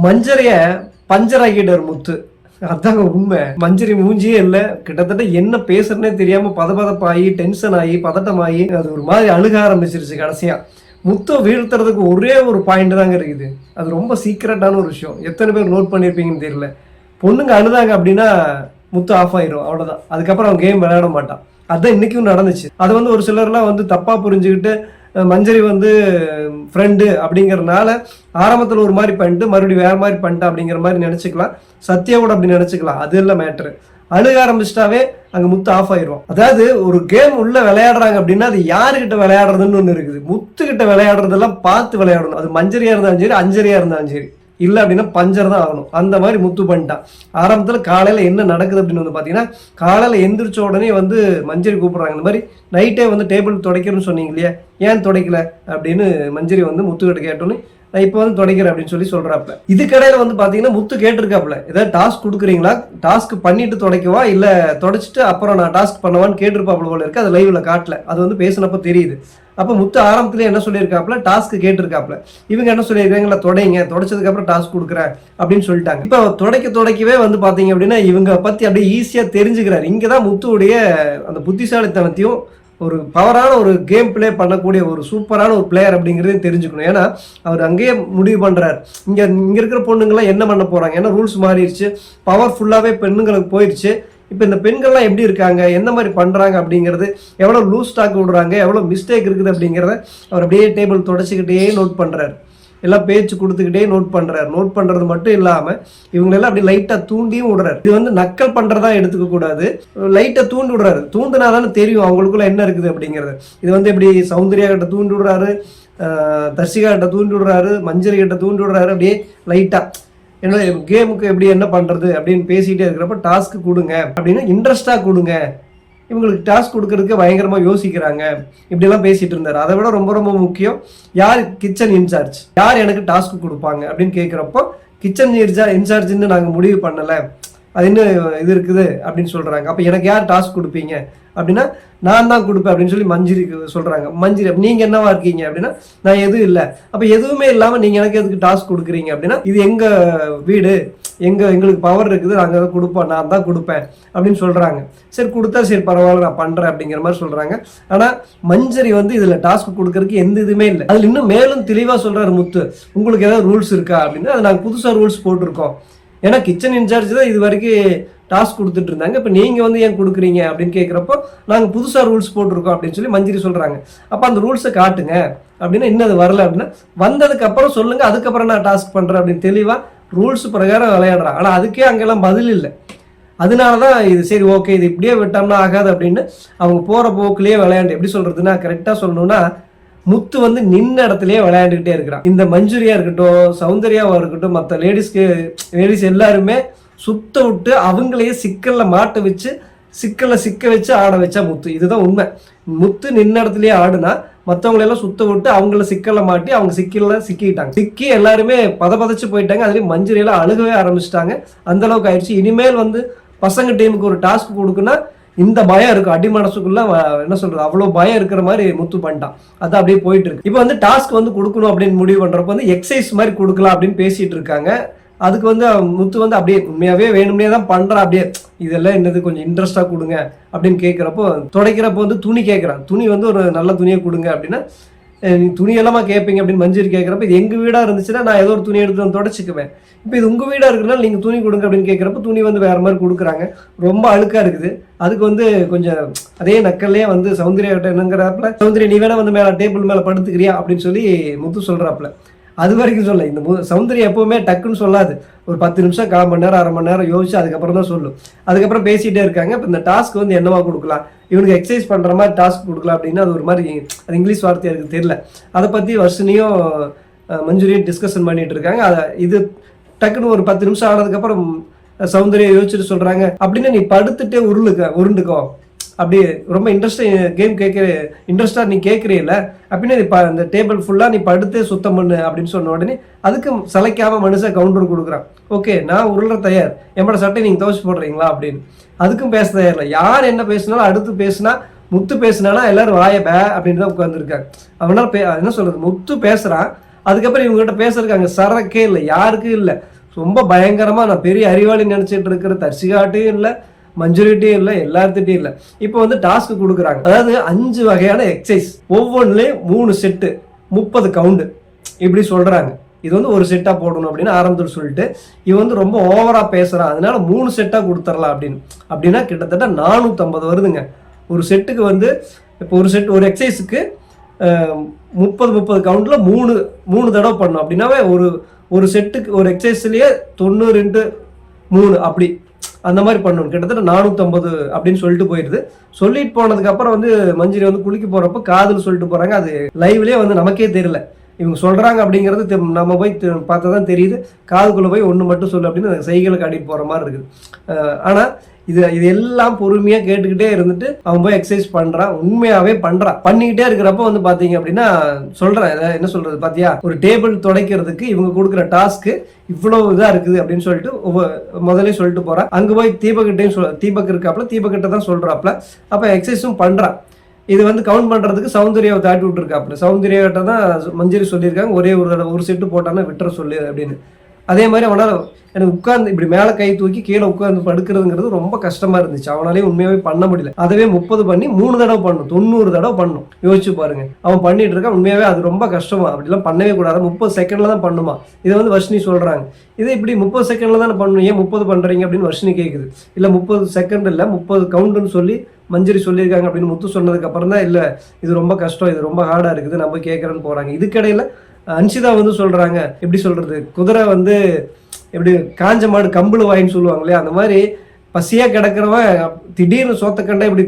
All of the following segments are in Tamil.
மஞ்சரிய பஞ்சர் ஆக்கிட்டார் முத்து. அதாங்க உண்மை. மஞ்சரி மூஞ்சியே இல்ல, கிட்டத்தட்ட என்ன பேசுறதுனே தெரியாம பதபதப்பாகி டென்ஷன் ஆகி பதட்டமாகி அது ஒரு மாதிரி அழுக ஆரம்பிச்சிருச்சு. கடைசியா முத்து வீழ்த்துறதுக்கு ஒரே ஒரு பாயிண்ட் தாங்க இருக்குது. அது ரொம்ப சீக்ரெட்டான ஒரு விஷயம். எத்தனை பேர் நோட் பண்ணியிருப்பீங்கன்னு தெரியல. பொண்ணுங்க அழுதாங்க அப்படின்னா முத்து ஆஃப் ஆயிரும், அவ்வளவுதான். அதுக்கப்புறம் அவன் கேம் விளையாட மாட்டான். அதான் இன்னைக்கும் நடந்துச்சு. அது வந்து ஒரு சிலர்லாம் வந்து தப்பா புரிஞ்சுக்கிட்டு மஞ்சரி வந்து ஃப்ரெண்டு அப்படிங்கறதுனால ஆரம்பத்தில் ஒரு மாதிரி பண்ணிட்டு மறுபடியும் வேற மாதிரி பண்ணிட்டா அப்படிங்கிற மாதிரி நினைச்சுக்கலாம். சத்யாவோட அப்படி நினைச்சுக்கலாம். அது இல்லை மேட்ரு. அழுக ஆரம்பிச்சிட்டாவே அங்க முத்து ஆஃப் ஆயிரும். அதாவது ஒரு கேம் உள்ள விளையாடுறாங்க அப்படின்னா அது யாருக்கிட்ட விளையாடுறதுன்னு ஒண்ணு இருக்குது. முத்து கிட்ட விளையாடுறதெல்லாம் பார்த்து விளையாடணும். அது மஞ்சரியா இருந்தாலும் சரி, அஞ்சரியா இருந்தாலும் சரி. இல்லை அப்படின்னா பஞ்சர் தான் ஆகணும். அந்த மாதிரி முத்து பண்ணிட்டான். ஆரம்பத்தில் காலையில் என்ன நடக்குது அப்படின்னு வந்து பார்த்தீங்கன்னா, காலையில் எந்திரிச்ச உடனே வந்து மஞ்சரி கூப்பிட்றாங்க. இந்த மாதிரி நைட்டே வந்து டேபிள் துடைக்கிறேன்னு சொன்னீங்க இல்லையா, ஏன் துடைக்கல அப்படின்னு மஞ்சரி வந்து முத்துக்கிட்ட கேட்டோன்னே, நான் இப்போ வந்து துடைக்கிறேன் அப்படின்னு சொல்லி சொல்றாப்ல. இதுக்கடையில வந்து பாத்தீங்கன்னா முத்து கேட்டிருக்காப்ல, ஏதாவது டாஸ்க் கொடுக்குறீங்களா, டாஸ்க் பண்ணிட்டு துடைக்கவா இல்ல துடைச்சிட்டு அப்புறம் நான் டாஸ்க் பண்ணவான்னு கேட்டிருப்பாப்ல போல இருக்கு. அது லைவ்ல காட்டல, அது வந்து பேசினப்ப தெரியுது. அப்ப முத்து ஆரம்பத்திலே என்ன சொல்லியிருக்காப்ல, டாஸ்க் கேட்டிருக்காப்ல. இவங்க என்ன சொல்லியிருக்காங்களா, துடைங்க, துடைச்சதுக்கு அப்புறம் டாஸ்க் கொடுக்குறேன் அப்படின்னு சொல்லிட்டாங்க. இப்ப துடைக்கவே வந்து பாத்தீங்க அப்படின்னா இவங்க பத்தி அப்படியே ஈஸியா தெரிஞ்சுக்கிறாரு. இங்கதான் முத்துவுடைய அந்த புத்திசாலித்தனத்தையும் ஒரு பவரான ஒரு கேம் பிளே பண்ணக்கூடிய ஒரு சூப்பரான ஒரு பிளேயர் அப்படிங்கிறதையும் தெரிஞ்சுக்கணும். ஏன்னா அவர் அங்கேயே முடிவு பண்றாரு, இங்க இருக்கிற பொண்ணுங்கள்லாம் என்ன பண்ண போறாங்க, ஏன்னா ரூல்ஸ் மாறிடுச்சு, பவர்ஃபுல்லாவே பெண்ணுங்களுக்கு போயிடுச்சு. இப்போ இந்த பெண்கள்லாம் எப்படி இருக்காங்க, எந்த மாதிரி பண்றாங்க அப்படிங்கிறது, எவ்வளோ லூஸ் ஸ்டாக் விடுறாங்க, எவ்வளோ மிஸ்டேக் இருக்குது அப்படிங்கிறத அவர் அப்படியே டேபிள் தொடச்சிக்கிட்டே நோட் பண்றாரு. எல்லாம் பேச்சு கொடுத்துக்கிட்டே நோட் பண்றாரு. நோட் பண்றது மட்டும் இல்லாம இவங்களெல்லாம் அப்படி லைட்டா தூண்டியும் விடுறாரு. இது வந்து நக்கல் பண்றதா எடுத்துக்க கூடாது, லைட்டா தூண்டி விடுறாரு. தூண்டினாதானே தெரியும் அவங்களுக்குள்ள என்ன இருக்குது அப்படிங்கிறது. இது வந்து எப்படி சௌந்தர்யா கிட்ட தூண்டி விடுறாரு, தர்ஷிகா கிட்ட தூண்டி விடுறாரு, மஞ்சரி கிட்ட தூண்டி விடுறாரு. அப்படியே லைட்டா என்ன கேமுக்கு எப்படி என்ன பண்றது அப்படின்னு பேசிட்டே இருக்கிறப்ப டாஸ்க் கொடுங்க அப்படின்னு இன்ட்ரெஸ்டா கொடுங்க, இவங்களுக்கு டாஸ்க் கொடுக்கறதுக்கு பயங்கரமா யோசிக்கிறாங்க, இப்படிலாம் பேசிட்டு இருந்தாரு. அதை விட ரொம்ப ரொம்ப முக்கியம், யார் கிச்சன் இன்சார்ஜ், யார் எனக்கு டாஸ்க் கொடுப்பாங்க அப்படின்னு கேட்குறப்போ கிச்சன் இன்சார்ஜ்ன்னு நாங்கள் முடிவு பண்ணலை, அது இன்னும் இது இருக்குது அப்படின்னு சொல்றாங்க. அப்போ எனக்கு யார் டாஸ்க் கொடுப்பீங்க அப்படின்னா நான் தான் கொடுப்பேன் அப்படின்னு சொல்லி மஞ்சரிக்கு சொல்றாங்க. மஞ்சரி நீங்க என்னவா இருக்கீங்க அப்படின்னா நான் எதுவும் இல்லை. அப்போ எதுவுமே இல்லாமல் நீங்க எனக்கு எதுக்கு டாஸ்க் கொடுக்குறீங்க அப்படின்னா இது எங்க வீடு, எங்களுக்கு பவர் இருக்குது, நாங்கள் கொடுப்போம், நான் தான் கொடுப்பேன் அப்படின்னு சொல்றாங்க. சரி கொடுத்தா சரி பரவாயில்ல நான் பண்றேன் அப்படிங்கிற மாதிரி சொல்றாங்க. ஆனா மஞ்சரி வந்து இதுல டாஸ்க் கொடுக்கறதுக்கு எந்த இதுவுமே இல்லை. அதுல இன்னும் மேலும் தெளிவா சொல்றாரு முத்து, உங்களுக்கு ஏதாவது ரூல்ஸ் இருக்கா அப்படின்னா அது நாங்கள் புதுசா ரூல்ஸ் போட்டிருக்கோம். ஏன்னா கிச்சன் இன்சார்ஜ் தான் இது வரைக்கும் டாஸ்க் கொடுத்துட்டு இருந்தாங்க, இப்போ நீங்க வந்து ஏன் கொடுக்குறீங்க அப்படின்னு கேட்குறப்போ நாங்கள் புதுசாக ரூல்ஸ் போட்டிருக்கோம் அப்படின்னு சொல்லி மஞ்சரி சொல்றாங்க. அப்போ அந்த ரூல்ஸை காட்டுங்க அப்படின்னா இன்னும் அது வரல அப்படின்னா வந்ததுக்கு அப்புறம் சொல்லுங்க, அதுக்கப்புறம் நான் டாஸ்க் பண்றேன் அப்படின்னு தெளிவா ரூல்ஸ் பிரகாரம் விளையாடுறான். ஆனால் அதுக்கே அங்கெல்லாம் பதில் இல்லை. அதனாலதான் இது சரி ஓகே இது இப்படியே விட்டோம்னா ஆகாது அப்படின்னு அவங்க போற போக்குலயே விளையாண்டு, எப்படி சொல்றதுன்னா கரெக்டா சொல்லணும்னா முத்து வந்து நின்ன இடத்துலயே விளையாண்டுக்கிட்டே இருக்கிறான். இந்த மஞ்சுரியா இருக்கட்டும், சௌந்தர்யாவா இருக்கட்டும், மற்ற லேடிஸ் எல்லாருமே சுத்த விட்டு அவங்களையே சிக்கல்ல மாட்ட வச்சு சிக்க வச்சு ஆட வச்சா முத்து. இதுதான் உண்மை. முத்து நின்ன இடத்துலயே ஆடுனா மற்றவங்களெல்லாம் சுத்த விட்டு அவங்கள சிக்கல்ல மாட்டி அவங்க சிக்கிட்டாங்க. சிக்கி எல்லாருமே பதச்சு போயிட்டாங்க. அதுலயும் மஞ்சுரியெல்லாம் அழுகவே ஆரம்பிச்சிட்டாங்க. அந்த அளவுக்கு ஆயிடுச்சு. இனிமேல் வந்து பசங்க டீமுக்கு ஒரு டாஸ்க் கொடுக்குன்னா இந்த பயம் இருக்கும், அடி மனசுக்குள்ள என்ன சொல்றது அவ்வளவு பயம் இருக்கிற மாதிரி முத்து பண்ணிட்டான். அது அப்படியே போயிட்டு இருக்கு. இப்போ வந்து டாஸ்க் வந்து கொடுக்கணும் அப்படின்னு முடிவு பண்றப்ப வந்து எக்ஸசைஸ் மாதிரி கொடுக்கலாம் அப்படின்னு பேசிட்டு இருக்காங்க. அதுக்கு வந்து முத்து வந்து அப்படியே உண்மையாவே வேணும்னே தான் பண்றான். அப்படியே இதெல்லாம் என்னது கொஞ்சம் இன்ட்ரெஸ்டா கொடுங்க அப்படின்னு கேட்கிறப்போ துடைக்கிறப்போ வந்து துணி கேட்கறான். துணி வந்து ஒரு நல்ல துணியை கொடுங்க அப்படின்னா நீ துணி எல்லாமா கேட்பீங்க அப்படின்னு மஞ்சரி கேட்குறப்ப இது எங்க வீடா இருந்துச்சுன்னா நான் ஏதோ ஒரு துணி எடுத்து வந்து தொடச்சிக்குவேன். இப்போ இது உங்க வீடா இருக்குனால நீங்க துணி கொடுங்க அப்படின்னு கேட்குறப்ப துணி வந்து வேற மாதிரி கொடுக்குறாங்க. ரொம்ப அழுக்கா இருக்குது. அதுக்கு வந்து கொஞ்சம் அதே நக்கல்லே வந்து சௌந்தர்யா கிட்ட என்னங்கிறாப்புல, சௌந்தர்யா நீ வேணா வந்து மேல டேபிள் மேல படுத்துக்கிறியா அப்படின்னு சொல்லி முத்து சொல்றாப்புல. அது வரைக்கும் சொல்ல. இந்த சௌந்தர்யா எப்பவுமே டக்குன்னு சொல்லாது. ஒரு 10 நிமிஷம் 1/4 மணி நேரம் 1/2 மணி நேரம் யோசிச்சு அதுக்கப்புறம் தான் சொல்லும். அதுக்கப்புறம் பேசிட்டே இருக்காங்க. இப்போ இந்த டாஸ்க் வந்து என்னவா கொடுக்கலாம், இவனுக்கு எக்ஸசைஸ் பண்ற மாதிரி டாஸ்க் கொடுக்கலாம் அப்படின்னா அது ஒரு மாதிரி அது இங்கிலீஷ் வார்த்தையா இருக்கு தெரியல. அதை பத்தி வர்ஷினியும் மஞ்சுரியும் டிஸ்கஷன் பண்ணிட்டு இருக்காங்க. இது டக்குன்னு ஒரு 10 நிமிஷம் ஆனதுக்கப்புறம் சௌந்தர்யா யோசிச்சுட்டு சொல்றாங்க, அப்படின்னா நீ படுத்துட்டே உருண்டுக்கோ, அப்படியே ரொம்ப இன்ட்ரெஸ்டா நீ கேட்கறீல்ல அப்படின்னா இந்த டேபிள் ஃபுல்லா நீ படுத்தே சுத்தம் பண்ணு அப்படின்னு சொன்ன உடனே அதுக்கு சளைக்காம மனுஷன் கவுண்டர் கொடுக்குறான். ஓகே நான் உருள தயார், என்னோட சட்டை நீங்க துவச்சு போடுறீங்களா அப்படின்னு. அதுக்கும் பேச தயார் இல்லை. யார் என்ன பேசினாலும் அடுத்து பேசினா முத்து பேசினானா எல்லாரும் வாய பே அப்படின்னு தான் உட்காந்துருக்காங்க. அவனால என்ன சொல்றது, முத்து பேசுறான். அதுக்கப்புறம் இவங்ககிட்ட பேசுறதுக்கு அங்க சரக்கே இல்லை, யாருக்கும் இல்லை. ரொம்ப பயங்கரமாக நான் பெரிய அறிவாளி நினச்சிட்டு இருக்கிற தர்சிகாட்டையும் இல்லை, மஞ்சுரிட்டையும் இல்லை, எல்லாத்துட்டையும் இல்லை. இப்போ வந்து டாஸ்க் கொடுக்குறாங்க, அதாவது 5 வகையான எக்ஸசைஸ், ஒவ்வொன்றுலேயும் 3 செட்டு 30 கவுண்டு இப்படி சொல்கிறாங்க. இது வந்து ஒரு செட்டாக போடணும் அப்படின்னு ஆரம்பத்தில் சொல்லிட்டு இவன் வந்து ரொம்ப ஓவராக பேசுகிறான், அதனால 3 செட்டாக கொடுத்துடலாம் அப்படின்னா கிட்டத்தட்ட 450 வருதுங்க ஒரு செட்டுக்கு. வந்து இப்போ ஒரு செட் ஒரு எக்ஸசைஸுக்கு 30 கவுண்டில் 3 தடவை பண்ணணும் அப்படின்னாவே ஒரு செட்டுக்கு ஒரு எக்ஸசைஸ்லேயே 90x3 அப்படி அந்த மாதிரி பண்ணணும். கிட்டத்தட்ட 450 அப்படின்னு சொல்லிட்டு போயிடுது. சொல்லிட்டு போனதுக்கப்புறம் வந்து மஞ்சரி வந்து குளிக்க போகிறப்ப காதுன்னு சொல்லிட்டு போகிறாங்க. அது லைவ்லேயே வந்து நமக்கே தெரியல இவங்க சொல்கிறாங்க அப்படிங்கிறது, நம்ம போய் பார்த்தா தான் தெரியுது. காதுக்குள்ளே போய் ஒன்று மட்டும் சொல்லு அப்படின்னு சைக்கிளை காட்டிட்டு போகிற மாதிரி இருக்குது. ஆனால் இது எல்லாம் பொறுமையாக கேட்டுக்கிட்டே இருந்துட்டு அவன் போய் எக்ஸசைஸ் பண்ணுறான், உண்மையாகவே பண்ணுறான். பண்ணிக்கிட்டே இருக்கிறப்ப வந்து பார்த்தீங்க அப்படின்னா சொல்கிறேன், என்ன சொல்கிறது பார்த்தியா, ஒரு டேபிள் துடைக்கிறதுக்கு இவங்க கொடுக்குற டாஸ்க்கு இவ்வளோ இதாக இருக்குது அப்படின்னு சொல்லிட்டு முதலே சொல்லிட்டு போகிறான். அங்கே போய் தீபக்கிட்டையும் தீபக் இருக்காப்புல, தீபக்கிட்ட தான் சொல்கிறாப்புல. அப்போ எக்ஸசைஸும் பண்ணுறான். இது வந்து கவுண்ட் பண்ணுறதுக்கு சௌந்தர்யாவை தாட்டி விட்டுருக்காப்புல. சௌந்தர்யாவிட்ட தான் மஞ்சரி சொல்லியிருக்காங்க, ஒரே ஒரு செட்டு போட்டான்னா விட்டுற சொல்லு அப்படின்னு. அதே மாதிரி அவனால் எனக்கு உட்கார்ந்து இப்படி மேலே கை தூக்கி கீழே உட்கார்ந்து படுக்கிறதுங்கிறது ரொம்ப கஷ்டமாக இருந்துச்சு. அவனாலே உண்மையாகவே பண்ண முடியல. அதவே 30 பண்ணி 3 தடவை பண்ணணும், 90 தடவை பண்ணணும். யோசிச்சு பாருங்க, அவன் பண்ணிட்டு இருக்கான். உண்மையாகவே அது ரொம்ப கஷ்டமா, அப்படிலாம் பண்ணவே கூடாது. 30 செகண்டில் தான் பண்ணுமா. இதை வந்து வர்ஷினி சொல்கிறாங்க, இதை இப்படி 30 செகண்டில் தானே பண்ணணும், ஏன் 30 பண்ணுறீங்க அப்படின்னு வர்ஷினி கேட்குது. இல்லை 30 செகண்ட் இல்லை 30 கவுண்டுன்னு சொல்லி மஞ்சரி சொல்லியிருக்காங்க அப்படின்னு முத்து சொன்னதுக்கு அப்புறம் தான் இல்லை இது ரொம்ப கஷ்டம், இது ரொம்ப ஹார்டாக இருக்குது, நம்ம கேட்குறேன்னு போகிறாங்க. இதுக்கிடையில் அன்ஷிதா வந்து சொல்கிறாங்க, எப்படி சொல்கிறது, குதிரை வந்து எப்படி காஞ்ச மாடு கம்பளு வாயின்னு சொல்லுவாங்க இல்லையா, அந்த மாதிரி பசியாக கிடக்கிறவன் திடீர்னு சோத்தக்கண்டா இப்படி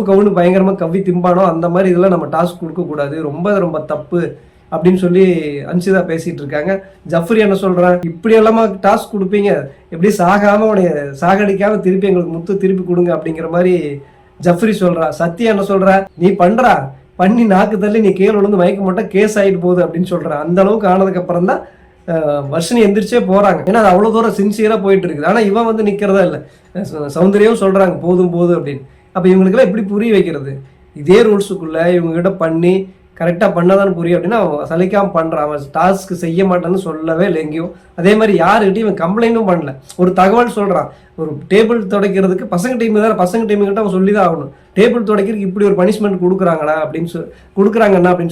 கவுன்னு பயங்கரமாக கவ்வி திம்பானோ அந்த மாதிரி இதெல்லாம் நம்ம டாஸ்க் கொடுக்கக்கூடாது, ரொம்ப தப்பு அப்படின்னு சொல்லி அன்ஷிதா பேசிகிட்டு இருக்காங்க. ஜஃப்ரி என்ன சொல்கிறான், இப்படி எல்லாமா டாஸ்க் கொடுப்பீங்க, எப்படி சாகாமல் உடைய சாகடிக்காமல் திருப்பி எங்களுக்கு முத்து திருப்பி கொடுங்க அப்படிங்கிற மாதிரி ஜஃப்ரி சொல்கிறா. சத்யா என்ன சொல்கிறா, நீ பண்ணுறா பண்ணி நாக்கு தள்ளி நீ கீழே விழுந்து மயக்க மாட்டா கேஸ் ஆகிட்டு போகுது அப்படின்னு சொல்கிறேன். அந்த அளவுக்கு ஆனதுக்கு அப்புறம் தான் வர்ஷினி எந்திரிச்சே போகிறாங்க. ஏன்னா அது அவ்வளோ தூரம் சின்சியராக போயிட்டு இருக்குது. ஆனால் இவன் வந்து நிற்கிறதா இல்லை. சௌந்தர்யாவும் சொல்கிறாங்க போதும் அப்படின்னு. அப்போ இவங்களுக்கெல்லாம் எப்படி புரிய வைக்கிறது, இதே ரூல்ஸுக்குள்ளே இவங்ககிட்ட பண்ணி கரெக்டாக பண்ணாதான்னு புரியும் அப்படின்னா அவன் சலிக்காமல் பண்ணுறான். அவன் டாஸ்க்கு செய்ய மாட்டான்னு சொல்லவே இல்லை எங்கேயும். அதே மாதிரி யாருக்கிட்டையும் இவன் கம்ப்ளைண்ட்டும் பண்ணல. ஒரு தகவல் சொல்கிறான், ஒரு டேபிள் துடைக்கிறதுக்கு பசங்க டீமுக்கிட்ட அவன் சொல்லி தான் ஆகணும். டேபிள் துடைக்கிறதுக்கு இப்படி ஒரு பனிஷ்மெண்ட் கொடுக்குறாங்கண்ணா அப்படின்னு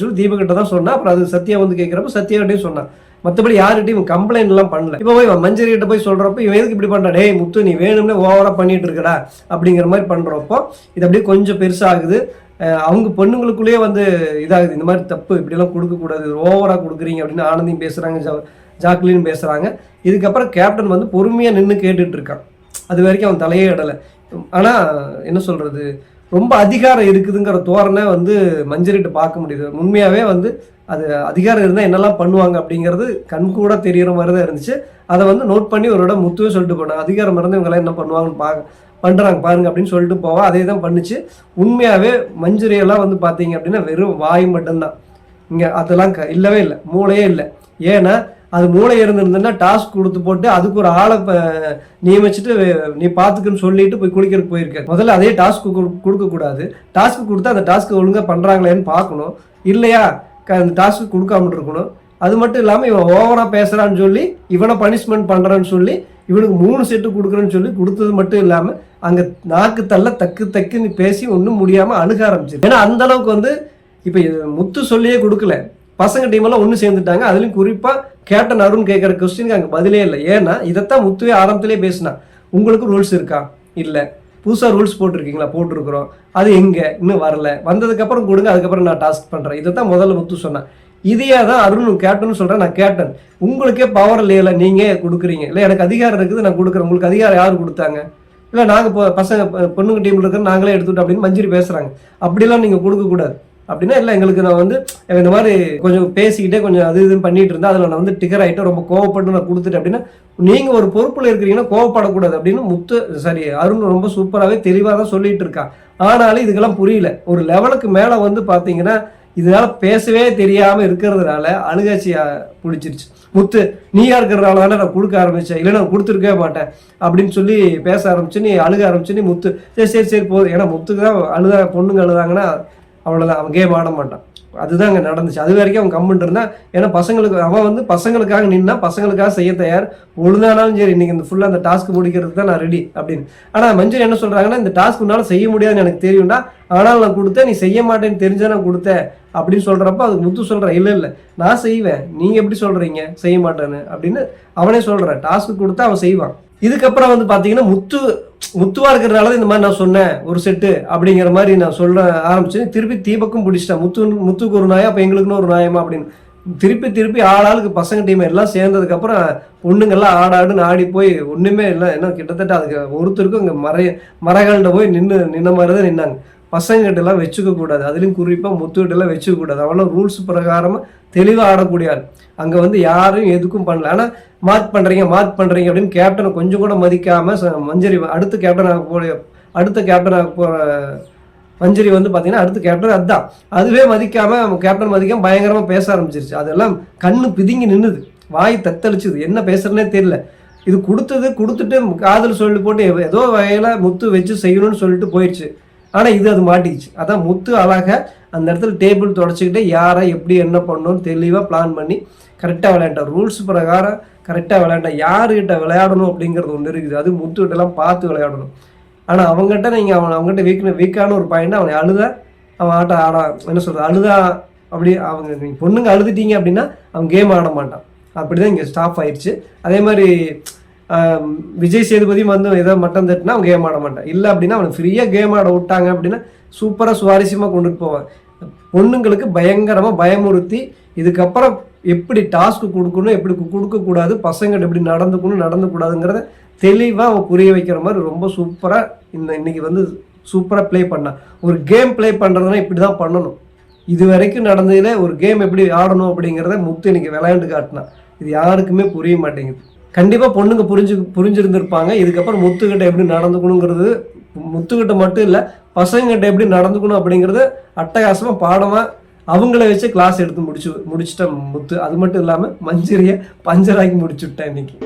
சொல்லி தீபக்கிட்ட தான் சொன்னான். அப்புறம் அது சத்யா வந்து கேட்குறப்ப சத்யாகிட்டையும் சொன்னான். மற்றபடி யார்கிட்டையும் இவன் கம்ப்ளைண்ட் எல்லாம் பண்ணல. இப்போ போய் மஞ்சரி கிட்ட போய் சொல்கிறப்ப இவன் எதுக்கு இப்படி பண்ணுறான், டேய் முத்து நீ வேணும்னே ஓவராக பண்ணிட்டு இருக்கடா அப்படிங்கிற மாதிரி பண்ணுறப்போ இது அப்படியே கொஞ்சம் பெருசாகுது. அவங்க பொண்ணுங்களுக்குள்ளேயே வந்து இதாகுது, இந்த மாதிரி தப்பு இப்படிலாம் கொடுக்கக்கூடாது, ஓவராக கொடுக்குறீங்க அப்படின்னு ஆனந்தியும் பேசுகிறாங்க, ஜாக்லினும் பேசுகிறாங்க. இதுக்கப்புறம் கேப்டன் வந்து பொறுமையாக நின்று கேட்டுட்டு இருக்கான். அது வரைக்கும் அவன் தலையே இடலை. ஆனால் என்ன சொல்கிறது, ரொம்ப அதிகாரம் இருக்குதுங்கிற தோரணை வந்து மஞ்சரிட்டு பார்க்க முடியுது. உண்மையாகவே வந்து அது அதிகாரம் இருந்தால் என்னெல்லாம் பண்ணுவாங்க அப்படிங்கிறது கண் கூட தெரிகிற மாதிரி தான் இருந்துச்சு. அதை வந்து நோட் பண்ணி ஒரு இடம் முத்துவே சொல்லிட்டு போனாங்க, அதிகாரம் இருந்து இவங்கெல்லாம் என்ன பண்ணுவாங்கன்னு பண்ணுறாங்க பாருங்க அப்படின்னு சொல்லிட்டு போவா. அதே தான் பண்ணுச்சு. உண்மையாகவே மஞ்சுரியெல்லாம் வந்து பார்த்தீங்க அப்படின்னா வெறும் வாய் மட்டும்தான். இங்கே அதெல்லாம் இல்லவே இல்லை, மூளையே இல்லை. ஏன்னா அது மூளை இருந்திருந்ததுன்னா டாஸ்க் கொடுத்து போட்டு அதுக்கு ஒரு ஆளை நியமிச்சுட்டு நீ பார்த்துக்குன்னு சொல்லிட்டு போய் குளிக்கிறதுக்கு போயிருக்க. முதல்ல அதே டாஸ்க்கு கொடுக்கக்கூடாது. டாஸ்க்கு கொடுத்தா அந்த டாஸ்க்கு ஒழுங்காக பண்ணுறாங்களேன்னு பார்க்கணும். இல்லையா அந்த டாஸ்க்கு கொடுக்காம இருக்கணும். அது மட்டும் இல்லாமல் இவன் ஓவராக பேசுகிறான்னு சொல்லி இவனை பனிஷ்மெண்ட் பண்ணுறான்னு சொல்லி இவனுக்கு 3 செட்டு கொடுக்குறேன்னு சொல்லி கொடுத்தது மட்டும் இல்லாமல் அங்கே நாக்கு தள்ள தக்குன்னு பேசி ஒன்றும் முடியாமல் அழுக ஆரம்பிச்சிரு. ஏன்னா அந்த அளவுக்கு வந்து இப்போ முத்து சொல்லியே கொடுக்கல, பசங்க டீமெல்லாம் ஒன்று சேர்ந்துட்டாங்க. அதுலேயும் குறிப்பாக கேப்டன் அருண் கேட்குற கொஸ்டினுக்கு அங்கே பதிலே இல்லை. ஏன்னா இதைத்தான் முத்துவே ஆரம்பத்திலே பேசினா, உங்களுக்கு ரூல்ஸ் இருக்கா, இல்லை புதுசாக ரூல்ஸ் போட்டிருக்கீங்களா, போட்டிருக்கிறோம், அது எங்கே இன்னும் வரல, வந்ததுக்கப்புறம் கொடுங்க, அதுக்கப்புறம் நான் டாஸ்க் பண்ணுறேன். இதை தான் முதல்ல முத்து சொன்னேன். இதையே தான் அருண் கேப்டன் சொல்கிறேன், நான் கேப்டன் உங்களுக்கே பவர் இல்லையில, நீங்கள் கொடுக்குறீங்க, இல்லை எனக்கு அதிகாரம் இருக்குது நான் கொடுக்குறேன், உங்களுக்கு அதிகாரம் யார் கொடுத்தாங்க, இல்லை நாங்கள் பசங்க பொண்ணுங்க டீமில் இருக்கிற நாங்களே எடுத்துக்கிட்டோம் அப்படின்னு மஞ்சரி பேசுகிறாங்க. அப்படிலாம் நீங்கள் கொடுக்கக்கூடாது அப்படின்னா இல்லை எங்களுக்கு நான் வந்து இந்த மாதிரி கொஞ்சம் பேசிக்கிட்டே கொஞ்சம் அது இதுன்னு பண்ணிட்டு இருந்தால் அதில் நான் வந்து டிகர் ஆகிட்டு ரொம்ப கோவப்பட்டு நான் கொடுத்துட்டேன் அப்படின்னா நீங்கள் ஒரு பொறுப்பில் இருக்கிறீங்கன்னா கோவப்படக்கூடாது அப்படின்னு அருண் ரொம்ப சூப்பராகவே தெளிவாக தான் சொல்லிட்டு இருக்கா. ஆனாலும் இதுக்கெல்லாம் புரியல. ஒரு லெவலுக்கு மேலே வந்து பார்த்தீங்கன்னா இதனால பேசவே தெரியாமல் இருக்கிறதுனால அழுகாட்சியா பிடிச்சிருச்சு. முத்து நீயா இருக்கிறதுனால தானே நான் கொடுக்க ஆரம்பித்தேன், இல்லை நான் கொடுத்துருக்கவே மாட்டேன் அப்படின்னு சொல்லி பேச ஆரம்பிச்சு, நீ அழுக ஆரம்பிச்சு, நீ முத்து சரி போதும். ஏன்னா முத்துக்கு தான் பொண்ணுங்க அழுதாங்கன்னா அவ்வளோதான், அவன் கேம் ஆட மாட்டான். அதுதான் அங்கே நடந்துச்சு. அது வரைக்கும் அவன் கம்முன்ட்டு இருந்தான். ஏன்னா அவன் வந்து பசங்களுக்காக நின்னா, பசங்களுக்காக செய்ய தயார். பொழுதானாலும் சரி, இன்னைக்கு இந்த ஃபுல்லாக அந்த டாஸ்க் முடிக்கிறதுக்கு தான் நான் ரெடி அப்படின்னு. ஆனால் மஞ்சள் என்ன சொல்கிறாங்கன்னா, இந்த டாஸ்க் உன்னால் செய்ய முடியாதுன்னு எனக்கு தெரியும்டா, ஆனால் நான் கொடுத்தேன், நீ செய்ய மாட்டேன்னு தெரிஞ்சா நான் கொடுத்தேன் அப்படின்னு சொல்கிறப்ப அதுக்கு முத்து சொல்கிறேன், இல்லை நான் செய்வேன், நீங்கள் எப்படி சொல்கிறீங்க செய்ய மாட்டேன்னு அப்படின்னு அவனே சொல்கிறேன். டாஸ்க்கு கொடுத்தா அவன் செய்வான். இதுக்கப்புறம் வந்து பார்த்தீங்கன்னா முத்துவா இருக்கிறனால இந்த மாதிரி நான் சொன்னேன் ஒரு செட்டு அப்படிங்கிற மாதிரி நான் சொல்ல ஆரம்பிச்சு. திருப்பி தீபக்கும் பிடிச்சிட்டேன். முத்துக்கு ஒரு நாயா, அப்போ எங்களுக்குன்னு ஒரு நாயமா அப்படின்னு திருப்பி ஆளாளுக்கு பசங்க டீம் எல்லாம் சேர்ந்ததுக்கப்புறம் பொண்ணுங்கள்லாம் ஆடாடுன்னு ஆடி போய் ஒன்றுமே இல்லை. ஏன்னா கிட்டத்தட்ட அதுக்கு ஒருத்தருக்கும் இங்கே மரங்கள்கிட்ட போய் நின்ன மாதிரி தான் நின்னாங்க. பசங்ககிட்ட எல்லாம் வச்சுக்க கூடாது, அதுலேயும் குறிப்பாக முத்துக்கிட்ட எல்லாம் வச்சுக்க கூடாது. அவெல்லாம் ரூல்ஸ் பிரகாரமாக தெளிவாக ஆடக்கூடிய ஆள். அங்கே வந்து யாரும் எதுக்கும் பண்ணல. ஆனால் மார்க் பண்ணுறீங்க அப்படின்னு கேப்டனை கொஞ்சம் கூட மதிக்காமல் மஞ்சரி அடுத்த கேப்டன் ஆக போகிற மஞ்சரி வந்து பார்த்தீங்கன்னா அடுத்த கேப்டன் அதுதான். அதுவே மதிக்காமல் கேப்டன் மதிக்காமல் பயங்கரமாக பேச ஆரம்பிச்சிருச்சு. அதெல்லாம் கண்ணு பிதுங்கி நின்றுது, வாய் தத்தளிச்சுது, என்ன பேசுறதுனே தெரியல. இது கொடுத்துட்டு காதல் சொல்லி போட்டு ஏதோ வகையில் முத்து வச்சு செய்யணும்னு சொல்லிட்டு போயிடுச்சு. ஆனால் அது மாட்டிக்கிச்சு. அதான் முத்து அழகாக அந்த இடத்துல டேபிள் தொடச்சிக்கிட்டு யாரை எப்படி என்ன பண்ணணும்னு தெளிவாக பிளான் பண்ணி கரெக்டாக விளையாண்டார். ரூல்ஸ் பிரகாரம் கரெக்டாக விளையாண்டா. யாருக்கிட்ட விளையாடணும் அப்படிங்கிறது ஒன்று இருக்குது. அது முத்துக்கிட்டலாம் பார்த்து விளையாடணும். ஆனால் அவங்ககிட்ட நீங்கள் அவங்ககிட்ட வீக்கான ஒரு பாயிண்ட், அவனை அவன் என்ன சொல்கிறது அழுதா அப்படி நீங்கள் பொண்ணுங்க அழுதுட்டீங்க அப்படின்னா அவன் கேம் ஆட மாட்டான். அப்படி தான் இங்கே ஸ்டாப் ஆயிடுச்சு. அதே மாதிரி விஜய் சேதுபதியும் வந்து ஏதோ மட்டம் தட்டுனா அவன் கேம் ஆட மாட்டான். இல்லை அப்படின்னா அவனை ஃப்ரீயாக கேம் ஆட விட்டாங்க அப்படின்னா சூப்பராக சுவாரஸ்யமாக கொண்டுட்டு போவான். பொண்ணுங்களுக்கு பயங்கரமாக பயமுறுத்தி இதுக்கப்புறம் எப்படி டாஸ்க்கு கொடுக்கணும், எப்படி கொடுக்கக்கூடாது, பசங்கள்ட்ட எப்படி நடந்துக்கூடாதுங்கிறத தெளிவாக அவன் புரிய வைக்கிற மாதிரி ரொம்ப சூப்பராக இன்னைக்கு வந்து சூப்பராக ப்ளே பண்ணான். ஒரு கேம் ப்ளே பண்ணுறதுனா இப்படி தான் பண்ணணும். இது வரைக்கும் நடந்ததில் ஒரு கேம் எப்படி ஆடணும் அப்படிங்கிறத முத்து இன்னைக்கு விளையாண்டு காட்டினான். இது யாருக்குமே புரிய மாட்டேங்குது. கண்டிப்பாக பொண்ணுங்க புரிஞ்சிருந்திருப்பாங்க. இதுக்கப்புறம் முத்துக்கிட்ட எப்படி நடந்துக்கணுங்கிறது முத்துக்கிட்ட மட்டும் இல்லை, பசங்ககிட்ட எப்படி நடந்துக்கணும் அப்படிங்கிறது அட்டகாசமாக பாடமாக அவங்கள வச்சு கிளாஸ் எடுத்து முடிச்சுட்டேன் முத்து. அது மட்டும் இல்லாமல் மஞ்சரியை பஞ்சராக்கி முடிச்சுட்டேன் இன்னைக்கு.